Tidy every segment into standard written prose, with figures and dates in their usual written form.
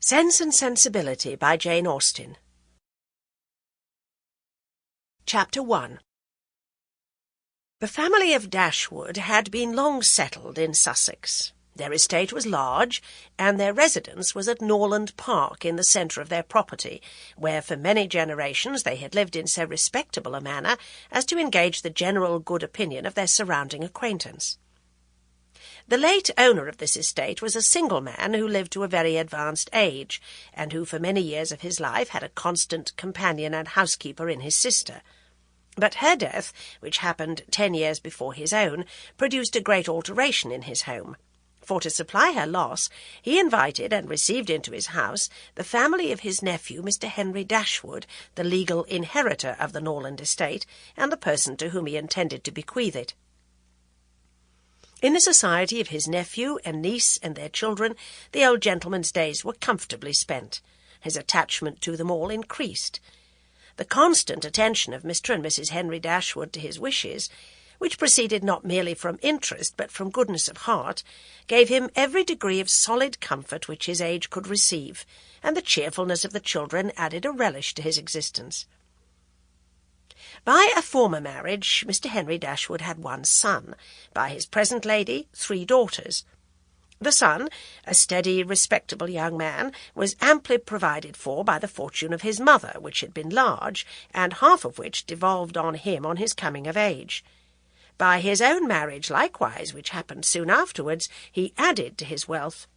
Sense and Sensibility by Jane Austen. Chapter 1. The family of Dashwood had been long settled in Sussex. Their estate was large, and their residence was at Norland Park in the centre of their property, where for many generations they had lived in so respectable a manner as to engage the general good opinion of their surrounding acquaintance. The late owner of this estate was a single man who lived to a very advanced age, and who for many years of his life had a constant companion and housekeeper in his sister. But her death, which happened 10 years before his own, produced a great alteration in his home. For to supply her loss, he invited and received into his house the family of his nephew, Mr. Henry Dashwood, the legal inheritor of the Norland estate, and the person to whom he intended to bequeath it. In the society of his nephew and niece and their children, the old gentleman's days were comfortably spent. His attachment to them all increased. The constant attention of Mr. and Mrs. Henry Dashwood to his wishes, which proceeded not merely from interest but from goodness of heart, gave him every degree of solid comfort which his age could receive, and the cheerfulness of the children added a relish to his existence. By a former marriage, Mr. Henry Dashwood had one son, by his present lady 3 daughters. The son, a steady, respectable young man, was amply provided for by the fortune of his mother, which had been large, and half of which devolved on him on his coming of age. By his own marriage likewise, which happened soon afterwards, he added to his wealth.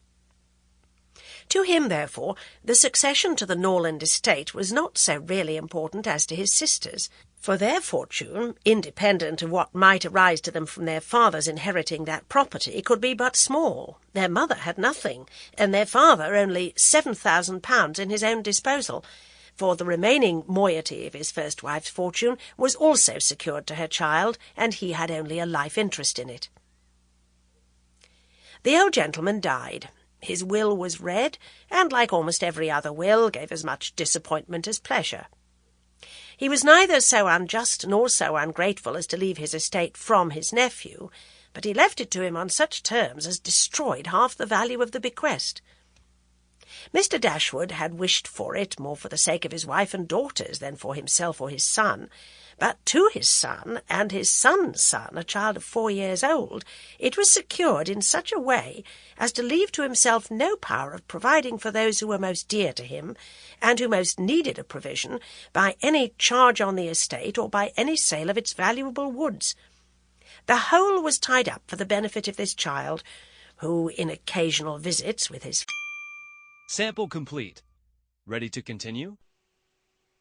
To him, therefore, the succession to the Norland estate was not so really important as to his sisters, for their fortune, independent of what might arise to them from their fathers inheriting that property, could be but small. Their mother had nothing, and their father only £7,000 in his own disposal, for the remaining moiety of his first wife's fortune was also secured to her child, and he had only a life interest in it. The old gentleman died. His will was read, and, like almost every other will, gave as much disappointment as pleasure. He was neither so unjust nor so ungrateful as to leave his estate from his nephew, but he left it to him on such terms as destroyed half the value of the bequest. Mr. Dashwood had wished for it more for the sake of his wife and daughters than for himself or his son, but to his son and his son's son, a child of 4 years old, it was secured in such a way as to leave to himself no power of providing for those who were most dear to him, and who most needed a provision, by any charge on the estate or by any sale of its valuable woods. The whole was tied up for the benefit of this child, who, in occasional visits with his... Sample complete. Ready to continue?